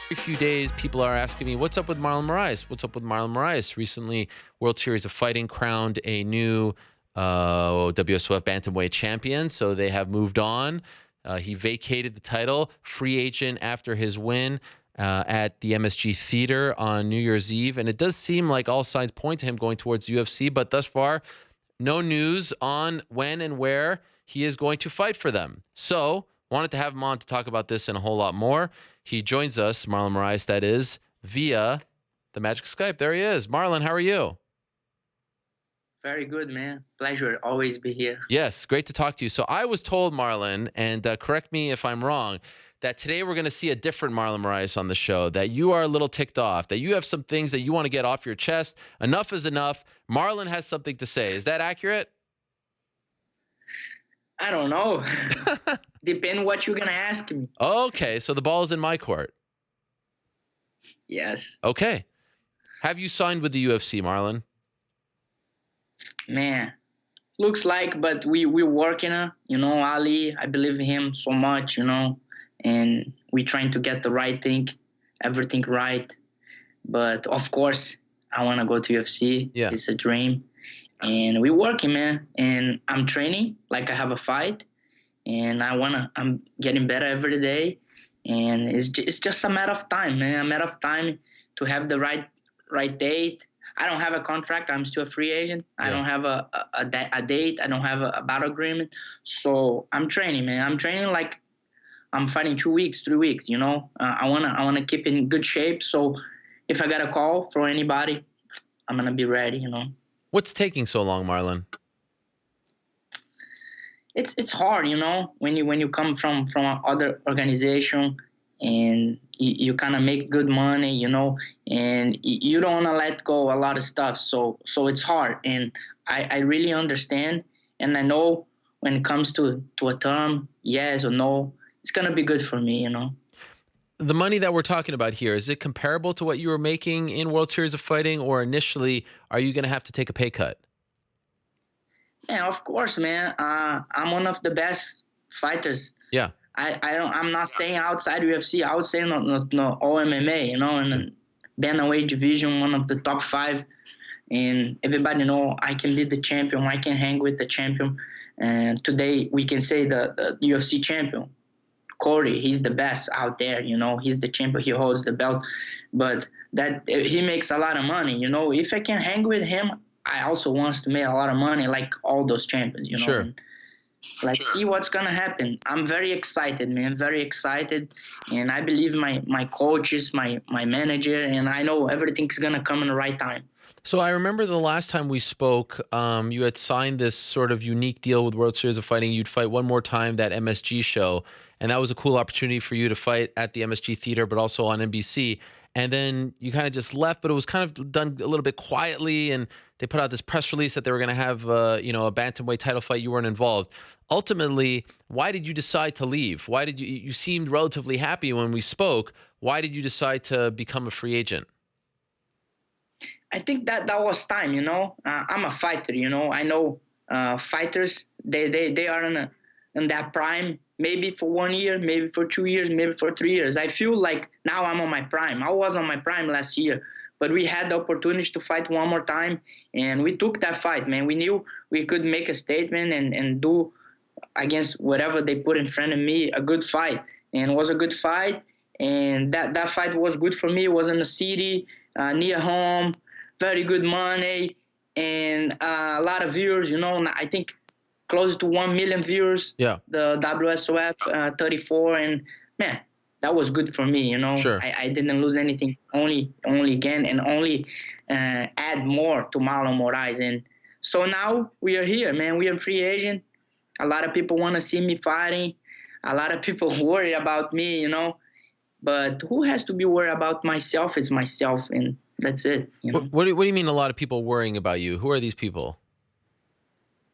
Every few days, people are asking me, what's up with Marlon Moraes? What's up with Marlon Moraes? Recently, World Series of Fighting crowned a new WSOF Bantamweight champion, so they have moved on. He vacated the title, free agent after his win at the MSG Theater on New Year's Eve. And it does seem like all signs point to him going towards UFC, but thus far, no news on when and where he is going to fight for them. So, wanted to have him on to talk about this and a whole lot more. He joins us, Marlon Moraes, that is, via the magic Skype. There he is. Marlon, how are you? Very good, man. Pleasure always be here. Yes, great to talk to you. So I was told, Marlon, and correct me if I'm wrong, that today we're going to see a different Marlon Moraes on the show, that you are a little ticked off, that you have some things that you want to get off your chest. Enough is enough. Marlon has something to say. Is that accurate? I don't know. Depend what you're gonna ask me. Okay, so the ball is in my court. Yes. Okay. Have you signed with the UFC, Marlon? Man. Looks like, but we're working Ali, I believe in him so much, and we're trying to get the right thing, everything right. But of course, I wanna go to UFC. Yeah. It's a dream. And we're working, man. And I'm training like I have a fight. And I'm getting better every day. And it's just a matter of time, man. A matter of time to have the right date. I don't have a contract. I'm still a free agent. I don't have a date. I don't have a battle agreement. So I'm training, man. I'm training like I'm fighting 2 weeks, 3 weeks, I wanna keep in good shape. So if I got a call from anybody, I'm gonna be ready, What's taking so long, Marlon? It's hard, when you come from other organization and you kind of make good money, and you don't want to let go a lot of stuff. So it's hard, and I really understand, and I know when it comes to a term, yes or no, it's gonna be good for me, The money that we're talking about here, is it comparable to what you were making in World Series of Fighting, or initially, are you going to have to take a pay cut? Yeah, of course, man. I'm one of the best fighters. Yeah. I'm not saying outside UFC. I would say no all MMA, in the bantamweight division, one of the top 5. And everybody know I can be the champion. I can hang with the champion. And today we can say the UFC champion, Corey. He's the best out there. He's the champion. He holds the belt, but that he makes a lot of money. If I can hang with him, I also wants to make a lot of money like all those champions, Sure. And see what's going to happen. I'm very excited, man, very excited. And I believe my coaches, my manager, and I know everything's going to come in the right time. So I remember the last time we spoke, you had signed this sort of unique deal with World Series of Fighting. You'd fight one more time that MSG show, and that was a cool opportunity for you to fight at the MSG Theater, but also on NBC. And then you kind of just left, but it was kind of done a little bit quietly, and they put out this press release that they were going to have, a bantamweight title fight. You weren't involved. Ultimately, why did you decide to leave? Why did you seemed relatively happy when we spoke. Why did you decide to become a free agent? I think that was time, I'm a fighter, I know fighters, they are in that prime, maybe for 1 year, maybe for 2 years, maybe for 3 years. I feel like now I'm on my prime. I was on my prime last year, but we had the opportunity to fight one more time, and we took that fight, man. We knew we could make a statement and do against whatever they put in front of me a good fight, and it was a good fight, and that fight was good for me. It was in the city, near home, very good money, and a lot of viewers, I think close to 1 million viewers. Yeah. The WSOF 34, and man, that was good for me. Sure. I didn't lose anything. Only gain and only add more to Marlon Moraes. And so now we are here, man. We are free agent. A lot of people want to see me fighting. A lot of people worry about me, But who has to be worried about myself? It's myself, and that's it. What do you mean a lot of people worrying about you? Who are these people?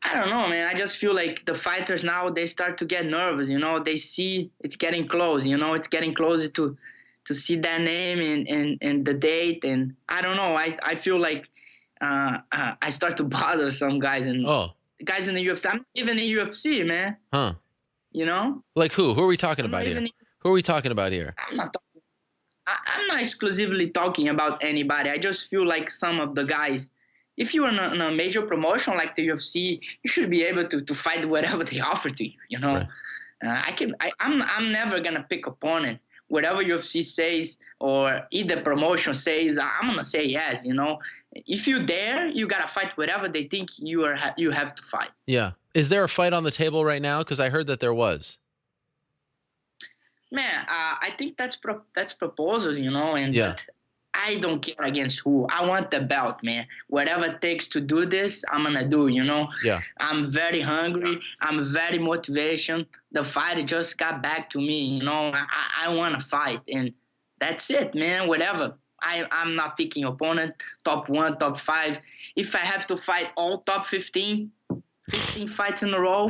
I don't know, man. I just feel like the fighters now, they start to get nervous, They see it's getting close, It's getting closer to see that name and the date. And I don't know. I feel like I start to bother some guys and guys in the UFC. I'm even in UFC, man. Huh. You know? Like who? Who are we talking about here? Who are we talking about here? I'm not exclusively talking about anybody. I just feel like some of the guys, if you're in a major promotion like the UFC, you should be able to fight whatever they offer to you. You know, Right. I'm never gonna pick opponent. Whatever UFC says or either promotion says, I'm gonna say yes. You know, if you dare, you gotta fight whatever they think you have to fight. Yeah. Is there a fight on the table right now? Because I heard that there was. Man, I think that's proposal, you know, and Yeah. but I don't care against who. I want the belt, man. Whatever it takes to do this, I'm gonna do. You know, Yeah. I'm very hungry. I'm very motivation. The fight just got back to me. You know, I want to fight, and that's it, man. Whatever. I'm not picking opponent. Top 1, top 5. If I have to fight all top 15 fights in a row,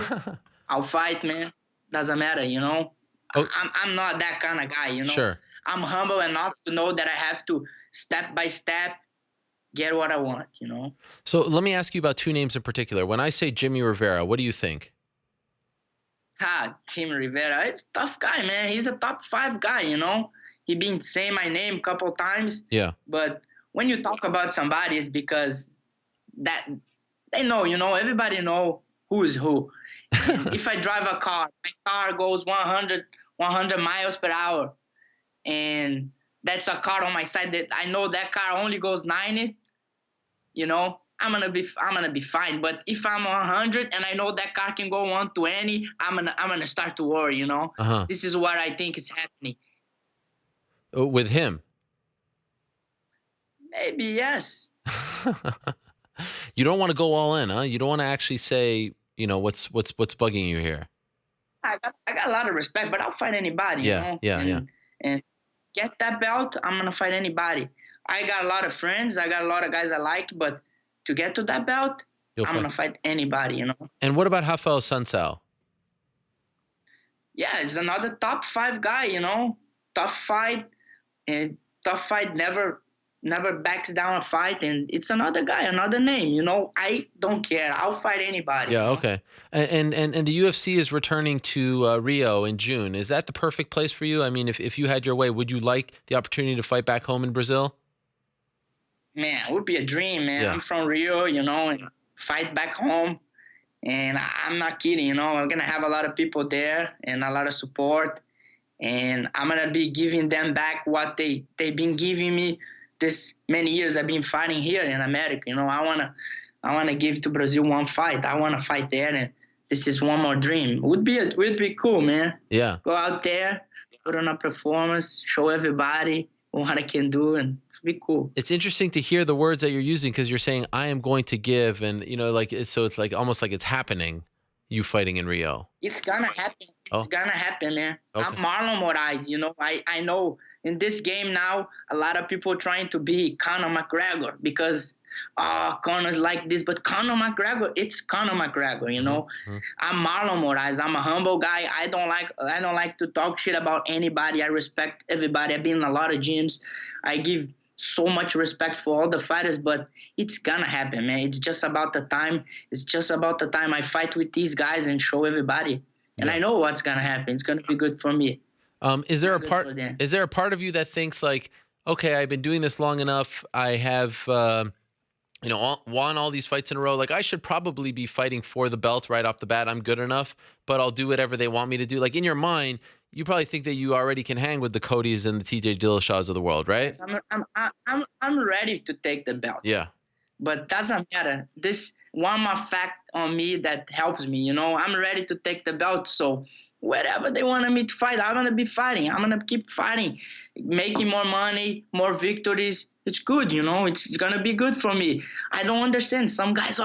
I'll fight, man. Doesn't matter, you know. Oh. I'm not that kind of guy, you know. Sure. I'm humble enough to know that I have to step by step get what I want, you know. So let me ask you about two names in particular. When I say Jimmy Rivera, what do you think? Jimmy Rivera, he's a tough guy, man. He's a top 5 guy, you know. He been saying my name a couple times. Yeah. But when you talk about somebody, it's because that they know, you know, everybody know who is who. And if I drive a car, my car goes 100 miles per hour, and that's a car on my side that I know that car only goes 90, you know, I'm gonna be fine. But if I'm 100 and I know that car can go 120, I'm gonna start to worry, you know. Uh-huh. This is what I think is happening. With him? Maybe yes. You don't want to go all in, huh? You don't want to actually say, you know, what's bugging you here. I got a lot of respect, but I'll fight anybody, you know. And get that belt, I'm gonna fight anybody. I got a lot of friends, I got a lot of guys I like, but to get to that belt, I'm gonna fight anybody, you know. And what about Rafael Sunsao? Yeah, he's another top 5 guy, you know. Tough fight, and tough fight never backs down a fight, and it's another guy, another name, you know. I don't care. I'll fight anybody. Yeah, you know? okay. And the UFC is returning to Rio in June. Is that the perfect place for you? I mean, if you had your way, would you like the opportunity to fight back home in Brazil? Man, it would be a dream, man. Yeah. I'm from Rio, you know, and fight back home. And I'm not kidding, you know. I'm going to have a lot of people there and a lot of support. And I'm going to be giving them back what they've been giving me this many years I've been fighting here in America. You know, I wanna give to Brazil one fight. I wanna fight there, and this is one more dream. Would be cool, man. Yeah. Go out there, put on a performance, show everybody what I can do, and be cool. It's interesting to hear the words that you're using, because you're saying I am going to give, and you know, like it's like almost like it's happening. You fighting in Rio. It's gonna happen. It's gonna happen, man. Okay. I'm Marlon Moraes. You know, I know in this game now, a lot of people trying to be Conor McGregor because Conor's like this, but Conor McGregor, it's Conor McGregor. You know, I'm Marlon Moraes. I'm a humble guy. I don't like to talk shit about anybody. I respect everybody. I've been in a lot of gyms. I give so much respect for all the fighters, but it's gonna happen, man. It's just about the time. It's just about the time I fight with these guys and show everybody. And I know what's gonna happen. It's gonna be good for me. Is there a part of you that thinks like, okay, I've been doing this long enough. I have, you know, won all these fights in a row. Like I should probably be fighting for the belt right off the bat. I'm good enough, but I'll do whatever they want me to do. Like in your mind, you probably think that you already can hang with the Codys and the TJ Dillashaw's of the world, right? I'm ready to take the belt. Yeah. But doesn't matter. This one more fact on me that helps me. You know, I'm ready to take the belt. So whatever they wanted me to fight, I'm gonna be fighting. I'm gonna keep fighting, making more money, more victories. It's good, you know. It's gonna be good for me. I don't understand. Some guys,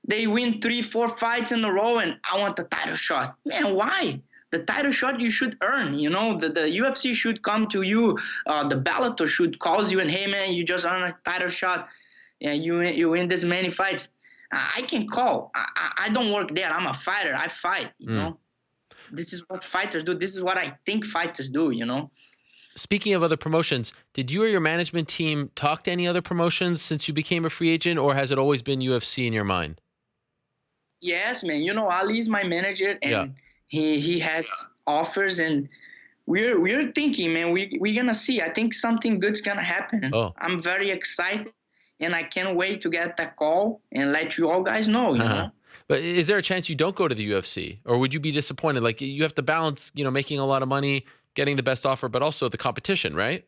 they win 3-4 fights in a row, and I want the title shot. Man, why? The title shot you should earn, you know. The UFC should come to you. The Bellator should call you and, hey, man, you just earned a title shot, and you win this many fights. I can call. I don't work there. I'm a fighter. I fight, you know. This is what fighters do. This is what I think fighters do, you know. Speaking of other promotions, did you or your management team talk to any other promotions since you became a free agent, or has it always been UFC in your mind? Yes, man. You know, Ali's my manager, and he has offers, and we're thinking, man. We're gonna see. I think something good's gonna happen. Oh. I'm very excited, and I can't wait to get that call and let you all guys know. You know. But is there a chance you don't go to the UFC, or would you be disappointed? Like, you have to balance, making a lot of money, getting the best offer, but also the competition, right?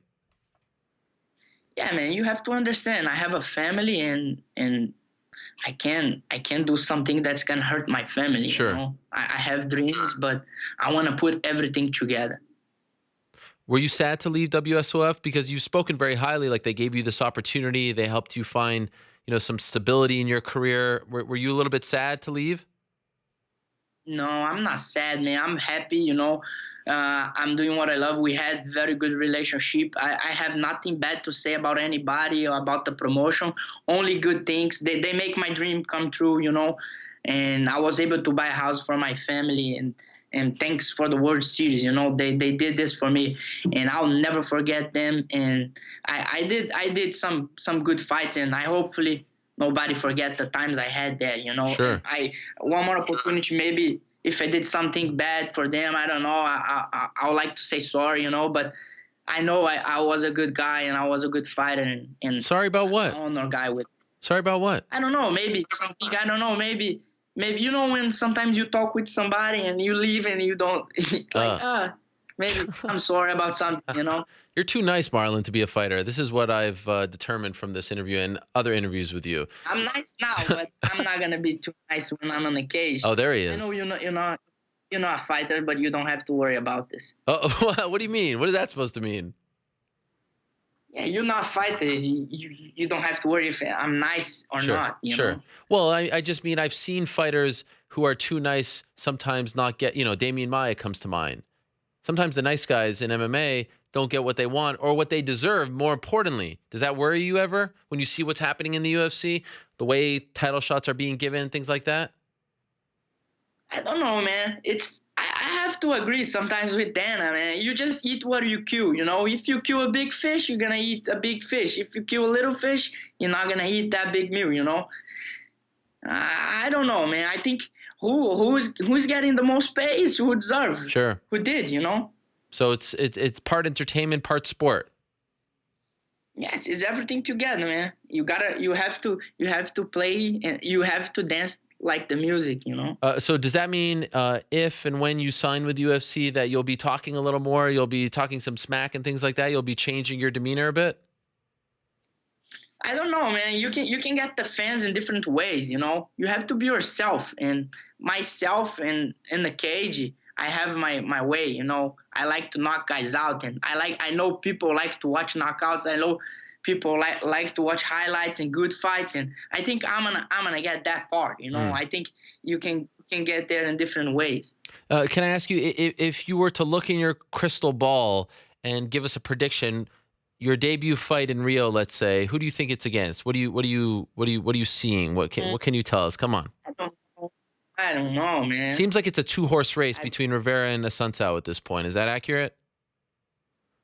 Yeah, man. You have to understand. I have a family, and I can't do something that's gonna hurt my family. Sure. You know? I have dreams, but I want to put everything together. Were you sad to leave WSOF? Because you've spoken very highly, like they gave you this opportunity, they helped you find, some stability in your career. Were you a little bit sad to leave? No, I'm not sad, man. I'm happy. You know, I'm doing what I love. We had very good relationship. I have nothing bad to say about anybody or about the promotion. Only good things. They make my dream come true. You know, and I was able to buy a house for my family, and thanks for the World Series. You know, they did this for me, and I'll never forget them. And I did some good fights, and I hopefully nobody forget the times I had there. You know, Sure. and I one more opportunity, maybe if I did something bad for them, I don't know. I would like to say sorry. You know, but I know I was a good guy and I was a good fighter, and Sorry about an what? honor guy with. Sorry about what? I don't know, maybe something. I don't know, maybe you know when sometimes you talk with somebody and you leave and you don't maybe I'm sorry about something, you know. You're too nice, Marlon, to be a fighter. This is what I've determined from this interview and other interviews with you. I'm nice now, but I'm not gonna be too nice when I'm on the cage. Oh, there he I is. know you're not a fighter, but you don't have to worry about this. Oh, what do you mean? What is that supposed to mean? Yeah, you're not a fighter. You don't have to worry if I'm nice or Sure, not. You sure. know? Well, I just mean I've seen fighters who are too nice sometimes not get, Damian Maia comes to mind. Sometimes the nice guys in MMA don't get what they want or what they deserve, more importantly. Does that worry you ever when you see what's happening in the UFC? The way title shots are being given, things like that? I don't know, man. I have to agree sometimes with Dana, man. You just eat what you kill, you know. If you kill a big fish, you're gonna eat a big fish. If you kill a little fish, you're not gonna eat that big meal, you know. I don't know, man. I think who's getting the most pay is who deserves. Sure. Who did, you know? So it's part entertainment, part sport. Yeah, it's everything together, man. You have to play and you have to dance like the music, you know. So does that mean if and when you sign with UFC that you'll be talking a little more, you'll be talking some smack and things like that, you'll be changing your demeanor a bit? I don't know, man. You can get the fans in different ways, you know. You have to be yourself, and myself in the cage. I have my way, you know. I like to knock guys out, and I know people like to watch knockouts. I know people like to watch highlights and good fights, and I think I'm gonna get that part, you know. I think you can get there in different ways. Can I ask you if you were to look in your crystal ball and give us a prediction? Your debut fight in Rio, let's say, who do you think it's against? What are you seeing? What can you tell us? Come on. I don't know, man. Seems like it's a 2-horse race between Rivera and Assunção at this point. Is that accurate?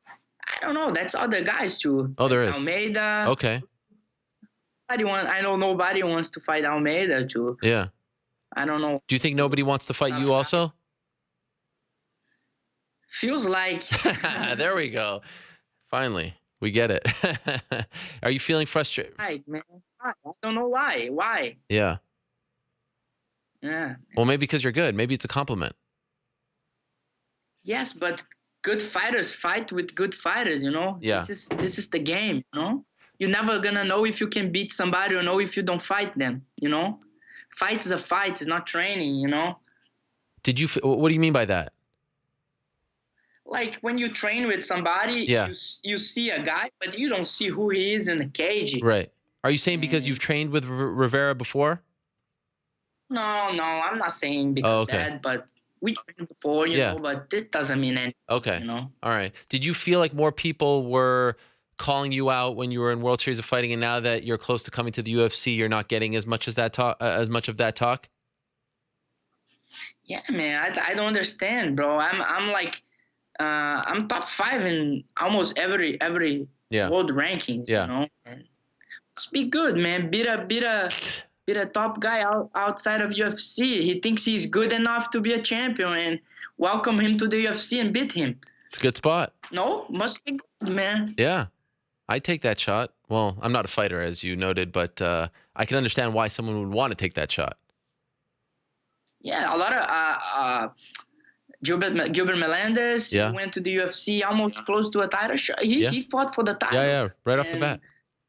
I don't know. That's other guys too. Oh, there That's is. Almeida. Okay. I know nobody wants to fight Almeida too. Yeah. I don't know. Do you think nobody wants to fight you also? Feels like. There we go. Finally, we get it. Are you feeling frustrated? Right, man. I don't know why. Why? Yeah. Yeah. Well, maybe because you're good. Maybe it's a compliment. Yes, but good fighters fight with good fighters, you know? Yeah. This is the game, you know? You're never gonna know if you can beat somebody or know if you don't fight them, you know? Fight is a fight, it's not training, you know? What do you mean by that? Like when you train with somebody, Yeah. you see a guy, but you don't see who he is in the cage. Right. Are you saying because you've trained with Rivera before? No, I'm not saying because okay. that, but we trained before, you know, but this doesn't mean anything. Okay. You know? All right. Did you feel like more people were calling you out when you were in World Series of Fighting, and now that you're close to coming to the UFC, you're not getting as much of that talk? Yeah, man, I don't understand, bro. I'm like, I'm top 5 in almost every world rankings. Yeah. You know, and must be good, man. Beat a top guy outside of UFC. He thinks he's good enough to be a champion, and welcome him to the UFC and beat him. It's a good spot. No, must be good, man. Yeah, I take that shot. Well, I'm not a fighter, as you noted, but I can understand why someone would want to take that shot. Yeah, a lot of Gilbert Melendez Yeah. went to the UFC almost close to a title shot. He fought for the title. Yeah, right off the bat.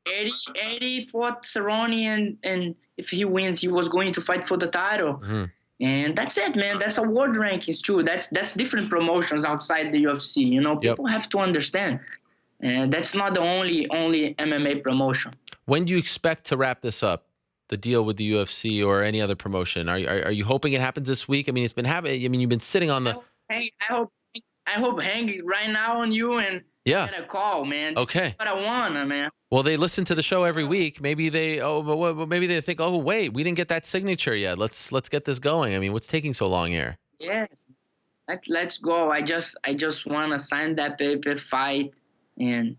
Eddie fought Cerrone, and if he wins, he was going to fight for the title. Mm-hmm. And that's it, man. That's award rankings too. That's different promotions outside the UFC. You know, people have to understand, and that's not the only MMA promotion. When do you expect to wrap this up? The deal with the UFC or any other promotion? Are you hoping it happens this week? I mean, it's been happening. I mean, you've been sitting on the. I hope Hank right now on you and get a call, man. Okay. That's what I want, man. Well, they listen to the show every week. Maybe they maybe they think, oh wait, we didn't get that signature yet. Let's get this going. I mean, what's taking so long here? Yes, let's go. I just want to sign that paper, fight, and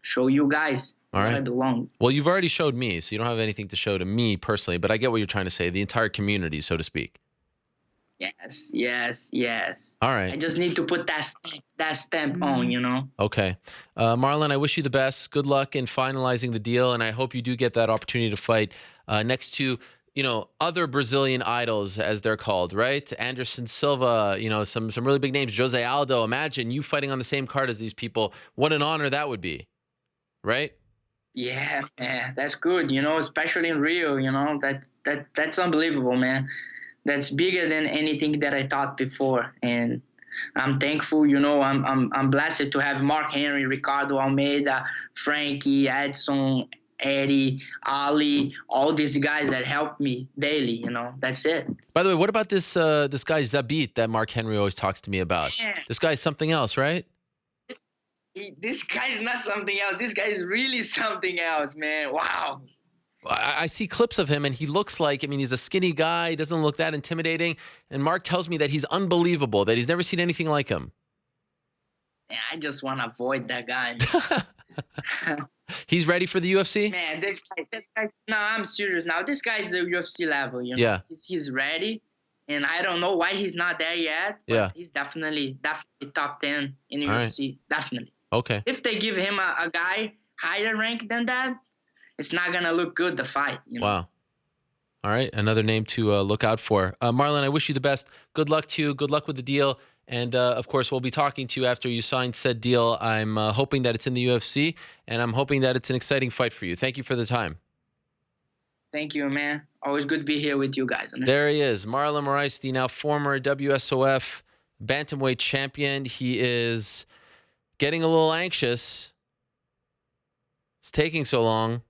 show you guys. All right. I belong. Well, you've already showed me, so you don't have anything to show to me personally, but I get what you're trying to say, the entire community, so to speak. Yes. All right. I just need to put that stamp on, you know? Okay. Marlon, I wish you the best. Good luck in finalizing the deal, and I hope you do get that opportunity to fight next to, other Brazilian idols, as they're called, right? Anderson Silva, some really big names, Jose Aldo. Imagine you fighting on the same card as these people. What an honor that would be, right? Yeah, man, that's good. Especially in Rio. That's unbelievable, man. That's bigger than anything that I thought before, and I'm thankful. I'm blessed to have Mark Henry, Ricardo Almeida, Frankie, Edson, Eddie, Ali, all these guys that help me daily. That's it. By the way, what about this guy Zabit that Mark Henry always talks to me about? Yeah. This guy's something else, right? This guy is not something else. This guy is really something else, man. Wow. I see clips of him, and he looks like, he's a skinny guy. He doesn't look that intimidating. And Mark tells me that he's unbelievable, that he's never seen anything like him. Yeah, I just want to avoid that guy. He's ready for the UFC? Man, this guy. No, I'm serious now. This guy is a UFC level, Yeah. He's ready. And I don't know why he's not there yet. But he's definitely top 10 in the UFC. Right. Definitely. Okay. If they give him a guy higher rank than that, it's not going to look good, the fight. Wow. All right. Another name to look out for. Marlon, I wish you the best. Good luck to you. Good luck with the deal. And, of course, we'll be talking to you after you sign said deal. I'm hoping that it's in the UFC, and I'm hoping that it's an exciting fight for you. Thank you for the time. Thank you, man. Always good to be here with you guys. There he is, Marlon Moraes, the now former WSOF bantamweight champion. He is getting a little anxious. It's taking so long.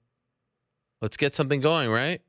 Let's get something going, right?